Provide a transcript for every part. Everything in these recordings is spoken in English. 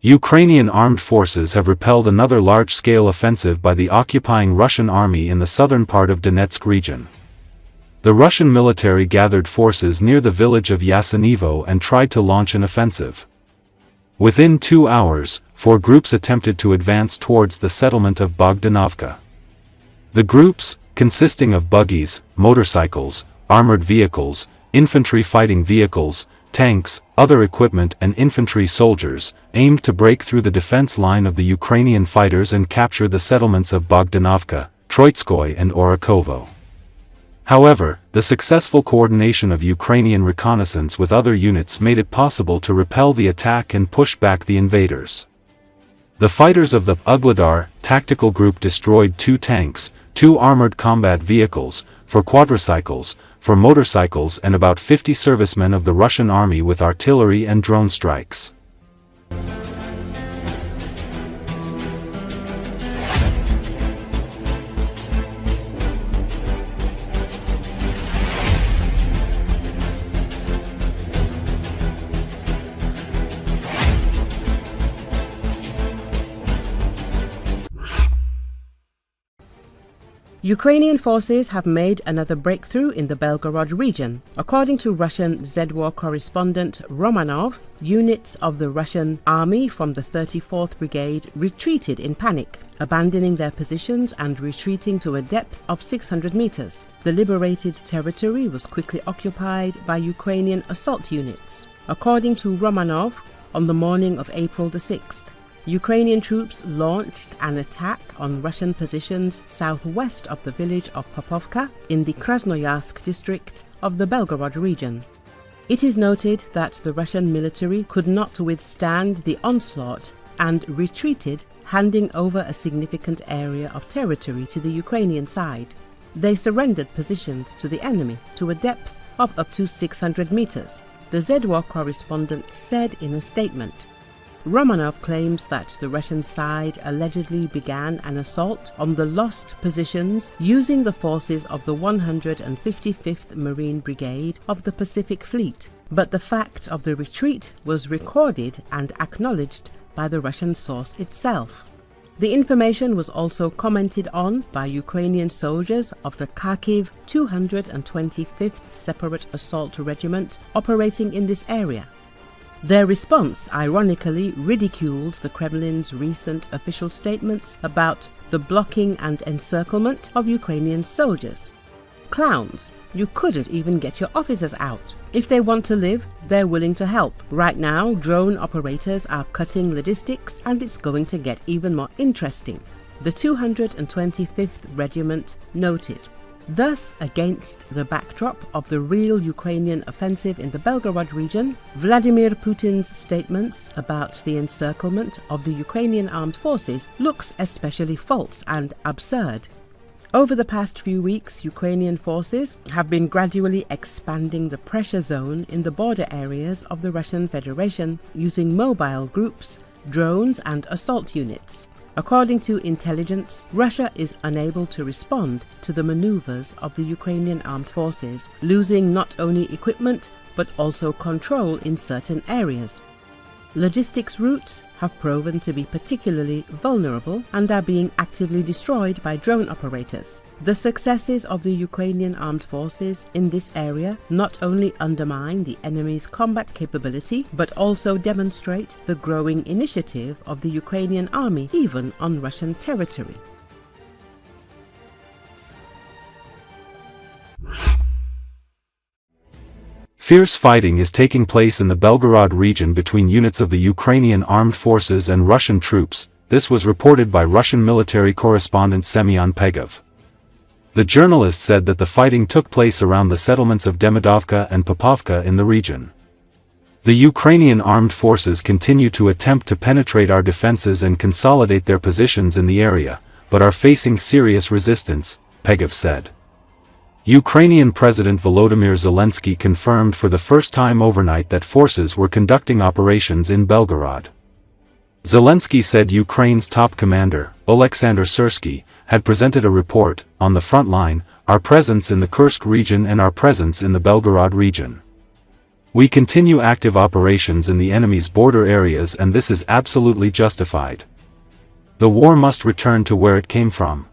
Ukrainian armed forces have repelled another large-scale offensive by the occupying Russian army in the southern part of Donetsk region. The Russian military gathered forces near the village of Yasenevo and tried to launch an offensive. Within 2 hours, 4 groups attempted to advance towards the settlement of Bogdanovka. The groups, consisting of buggies, motorcycles, armored vehicles, infantry fighting vehicles, tanks, other equipment and infantry soldiers, aimed to break through the defense line of the Ukrainian fighters and capture the settlements of Bogdanovka, Troitskoy and Orakovo. However, the successful coordination of Ukrainian reconnaissance with other units made it possible to repel the attack and push back the invaders. The fighters of the Ugledar tactical group destroyed 2 tanks, 2 armored combat vehicles, 4 quadricycles, 4 motorcycles and about 50 servicemen of the Russian army with artillery and drone strikes. Ukrainian forces have made another breakthrough in the Belgorod region. According to Russian ZWAR correspondent Romanov, units of the Russian army from the 34th Brigade retreated in panic, abandoning their positions and retreating to a depth of 600 meters. The liberated territory was quickly occupied by Ukrainian assault units. According to Romanov, on the morning of April the 6th, Ukrainian troops launched an attack on Russian positions southwest of the village of Popovka in the Krasnoyarsk district of the Belgorod region. It is noted that the Russian military could not withstand the onslaught and retreated, handing over a significant area of territory to the Ukrainian side. They surrendered positions to the enemy to a depth of up to 600 meters, the ZWAR correspondent said in a statement. Romanov claims that the Russian side allegedly began an assault on the lost positions using the forces of the 155th Marine Brigade of the Pacific Fleet, but the fact of the retreat was recorded and acknowledged by the Russian source itself. The information was also commented on by Ukrainian soldiers of the Kharkiv 225th Separate Assault Regiment operating in this area. Their response ironically ridicules the Kremlin's recent official statements about the blocking and encirclement of Ukrainian soldiers. Clowns, you couldn't even get your officers out. If they want to live, they're willing to help. Right now, drone operators are cutting logistics and it's going to get even more interesting, the 225th Regiment noted. Thus, against the backdrop of the real Ukrainian offensive in the Belgorod region, Vladimir Putin's statements about the encirclement of the Ukrainian armed forces looks especially false and absurd. Over the past few weeks, Ukrainian forces have been gradually expanding the pressure zone in the border areas of the Russian Federation using mobile groups, drones and assault units. According to intelligence, Russia is unable to respond to the maneuvers of the Ukrainian armed forces, losing not only equipment but also control in certain areas. Logistics routes have proven to be particularly vulnerable and are being actively destroyed by drone operators. The successes of the Ukrainian armed forces in this area not only undermine the enemy's combat capability, but also demonstrate the growing initiative of the Ukrainian army even on Russian territory. Fierce fighting is taking place in the Belgorod region between units of the Ukrainian armed forces and Russian troops. This was reported by Russian military correspondent Semyon Pegov. The journalist said that the fighting took place around the settlements of Demidovka and Popovka in the region. The Ukrainian armed forces continue to attempt to penetrate our defenses and consolidate their positions in the area, but are facing serious resistance, Pegov said. Ukrainian President Volodymyr Zelensky confirmed for the first time overnight that forces were conducting operations in Belgorod. Zelensky said Ukraine's top commander, Oleksandr Syrsky, had presented a report, on the front line, our presence in the Kursk region and our presence in the Belgorod region. We continue active operations in the enemy's border areas, and this is absolutely justified. The war must return to where it came from.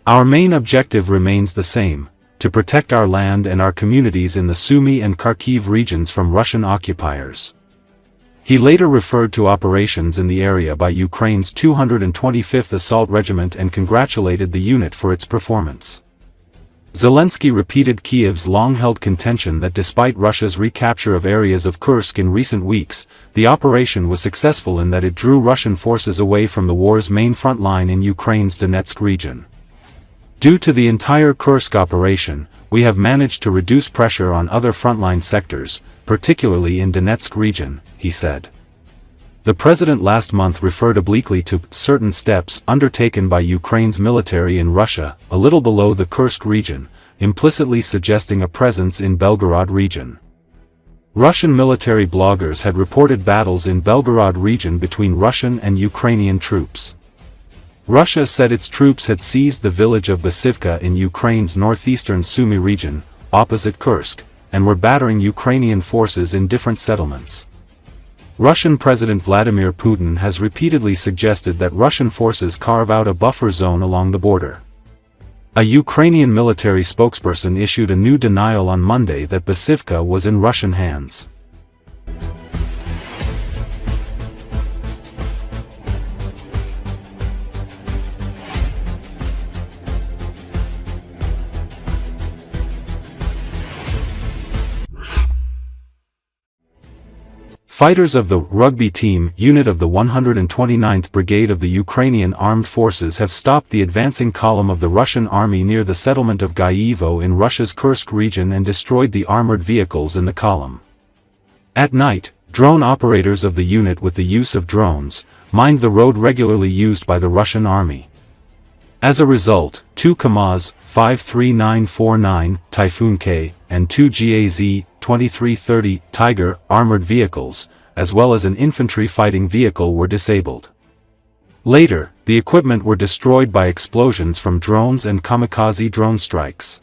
Our main objective remains the same: to protect our land and our communities in the Sumy and Kharkiv regions from Russian occupiers. He later referred to operations in the area by Ukraine's 225th Assault Regiment and congratulated the unit for its performance. Zelensky repeated Kyiv's long-held contention that despite Russia's recapture of areas of Kursk in recent weeks, the operation was successful in that it drew Russian forces away from the war's main front line in Ukraine's Donetsk region. Due to the entire Kursk operation, we have managed to reduce pressure on other frontline sectors, particularly in Donetsk region, he said. The president last month referred obliquely to certain steps undertaken by Ukraine's military in Russia, a little below the Kursk region, implicitly suggesting a presence in Belgorod region. Russian military bloggers had reported battles in Belgorod region between Russian and Ukrainian troops. Russia said its troops had seized the village of Basivka in Ukraine's northeastern Sumy region, opposite Kursk, and were battering Ukrainian forces in different settlements. Russian President Vladimir Putin has repeatedly suggested that Russian forces carve out a buffer zone along the border. A Ukrainian military spokesperson issued a new denial on Monday that Basivka was in Russian hands. Fighters of the Rugby Team unit of the 129th Brigade of the Ukrainian Armed Forces have stopped the advancing column of the Russian army near the settlement of Kyiv in Russia's Kursk region and destroyed the armored vehicles in the column. At night, drone operators of the unit, with the use of drones, mined the road regularly used by the Russian army. As a result, 2 KAMAZ 53949 Typhoon K and 2 GAZ 2330 Tiger armored vehicles, as well as an infantry fighting vehicle, were disabled. Later, the equipment were destroyed by explosions from drones and kamikaze drone strikes.